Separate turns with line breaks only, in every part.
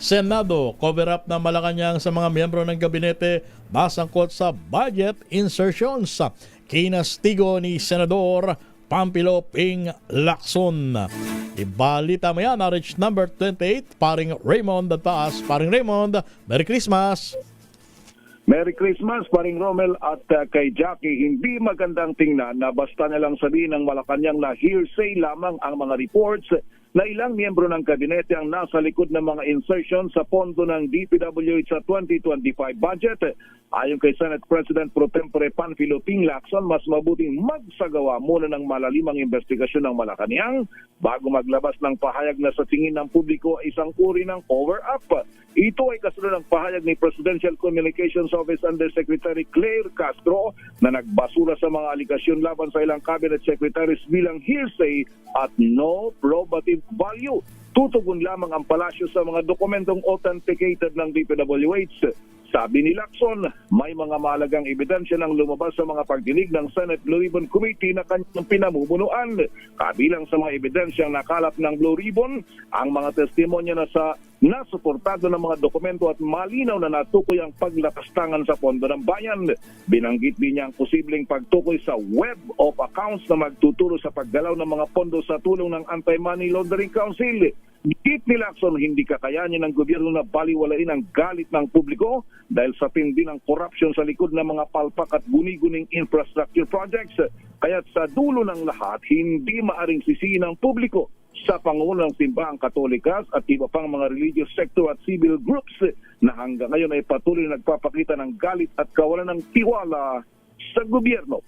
Senado. Cover-up na Malacanang sa mga miyembro ng gabinete masangkot sa budget insertions. Kinastigo ni Senador Pampilo Ping Lacson. Ibalita mo yan, reach number 28, paring Raymond at Taas. Paring Raymond, Merry Christmas!
Merry Christmas, paring Romel at kay Jackie. Hindi magandang tingnan na basta nalang sabihin ng Malacanang na hearsay lamang ang mga reports na ilang miyembro ng kabinete ang nasa likod ng mga insertion sa pondo ng DPWH sa 2025 budget. Ayon kay Senate President Pro Tempore Panfilo Ping Lacson, mas mabuting magsagawa muna ng malalimang investigasyon ng Malacanang bago maglabas ng pahayag na sa tingin ng publiko ay isang uri ng cover-up. Ito ay kasunod ng pahayag ni Presidential Communications Office Undersecretary Claire Castro na nagbasura sa mga aligasyon laban sa ilang cabinet secretaries bilang hearsay at no probative value. Tutugon lamang ang palasyo sa mga dokumentong authenticated ng DPWH. Sabi ni Lacson, may mga mahalagang ebidensya ng lumabas sa mga pagdinig ng Senate Blue Ribbon Committee na kanyang pinamumunuan. Kabilang sa mga ebidensyang nakalap ng Blue Ribbon, ang mga testimonya na sa nasuportado ng mga dokumento at malinaw na natukoy ang paglatastangan sa pondo ng bayan. Binanggit din niya ang posibleng pagtukoy sa web of accounts na magtuturo sa paggalaw ng mga pondo sa tulong ng Anti-Money Laundering Council. Git ni Lacson, hindi kakayanin ng gobyerno na baliwalain ang galit ng publiko dahil sa tindi ng korupsyon sa likod ng mga palpak at guni-guning infrastructure projects. Kaya't sa dulo ng lahat, hindi maaring sisihin ng publiko sa Pangulo ng Simbahang Katolikas at iba pang mga religious sector at civil groups na hanggang ngayon ay patuloy na nagpapakita ng galit at kawalan ng tiwala sa gobyerno.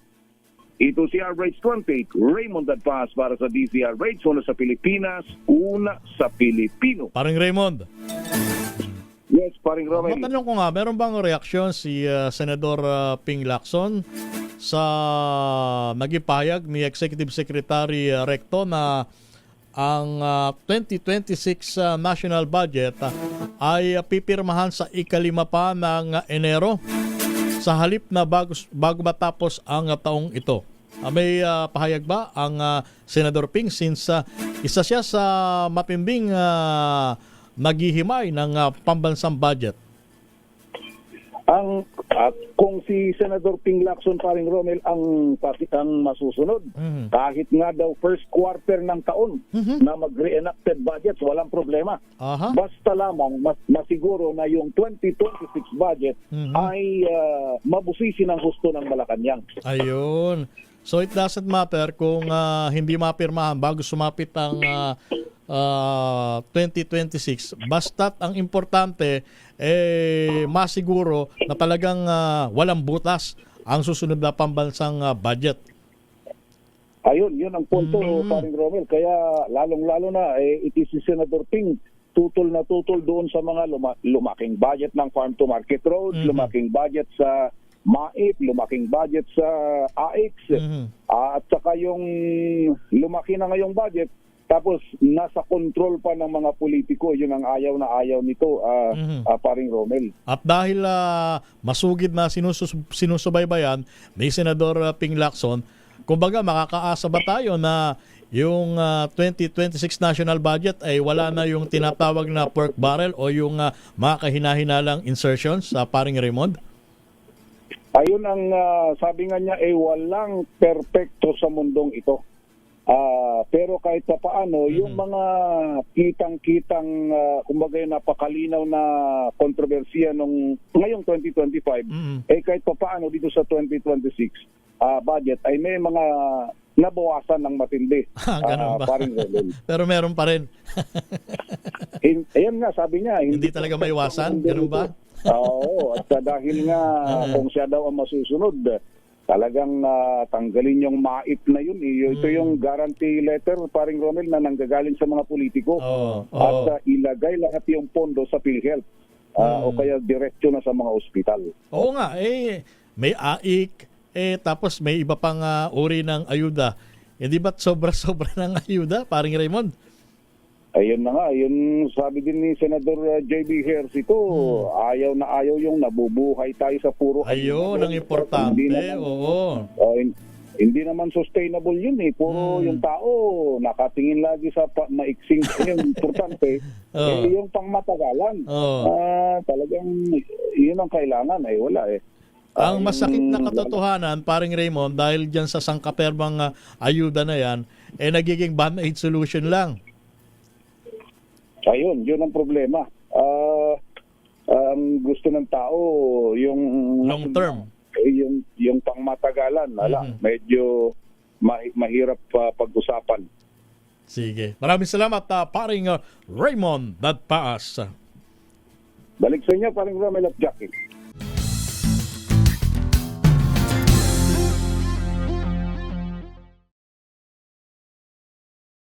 Ito si RH 28, Raymond Advaz para sa DZRH, una sa Pilipinas, una sa Pilipino.
Paring Raymond.
Yes, paring Romel.
Matanong ko nga, meron bang reaksyon si Senador Ping Lacson sa nagipahayag ni Executive Secretary Recto na ang 2026 national budget ay pipirmahan sa ikalima pa ng Enero sa halip na bago matapos ang taong ito. May pahayag ba ang Senador Ping since isa siya sa matinding naghihimay ng pambansang budget?
Kung si Senador Ping Lacson, paring Romel, ang masusunod, kahit nga daw first quarter ng taon na mag-re-enacted budgets, walang problema. Basta lamang masiguro na yung 2026 budget ay mabusisi ng gusto ng Malacanang.
Ayun. So it doesn't matter kung hindi mapirmahan bago sumapit ang 2026. Basta't ang importante masiguro na talagang walang butas ang susunod na pambansang budget.
Ayun, yun ang punto, paring Romel. Kaya lalong-lalo na iti si Senator Ping tutol na tutol doon sa mga lumaking budget ng farm to market roads, lumaking budget sa MAIP, lumaking budget sa AIX, at saka yung lumaki na ngayong budget, tapos nasa control pa ng mga politiko. Yun ang ayaw na ayaw nito, paring Romel.
At dahil masugid na sinusubaybayan ni Senador Ping Lacson, kumbaga makakaasa ba tayo na yung 2026 national budget ay wala na yung tinatawag na pork barrel o yung mga kahinahinalang insertions sa paring Raymond?
Ayun ang sabi nga niya, walang perpekto sa mundong ito. Pero kahit pa paano, yung mga kitang-kitang, kumbaga yung napakalinaw na kontrobersiya ngayong 2025, kahit pa paano dito sa 2026 budget ay may mga nabawasan ng matindi.
Ganun ba? Pero meron pa rin.
Ayan nga, sabi niya.
Hindi talaga maiwasan? Ganun ba?
Oo, at dahil nga kung siya daw ang masusunod, talagang tanggalin yung MAIP na yun. Ito yung guarantee letter, paring Romel, na nanggagaling sa mga politiko. At ilagay lahat yung pondo sa PhilHealth o kaya diretso na sa mga ospital.
Oo nga, may AIC, tapos may iba pang uri ng ayuda. Hindi ba't sobra-sobra ng ayuda, paring Raymond?
Ayun na nga, yun sabi din ni Senador J.B. Hersito, ayaw na ayaw yung nabubuhay tayo sa puro
ayun ang importante, oo.
hindi naman sustainable yun eh. Puro yung tao nakatingin lagi sa maiksing yung importante. Yung pangmatagalan. Talagang yun ang kailangan eh. Wala eh.
Ang masakit na katotohanan, paring Raymond, dahil dyan sa sangkaperbang ayuda na yan, nagiging band-aid solution lang.
Ayun, yun ang problema. Ang gusto ng tao, yung
Long term.
Yung pangmatagalan, medyo mahirap pag-usapan.
Sige. Maraming salamat, paring Raymond Dadpaas.
Balik sa inyo, paring Romel at Jackie.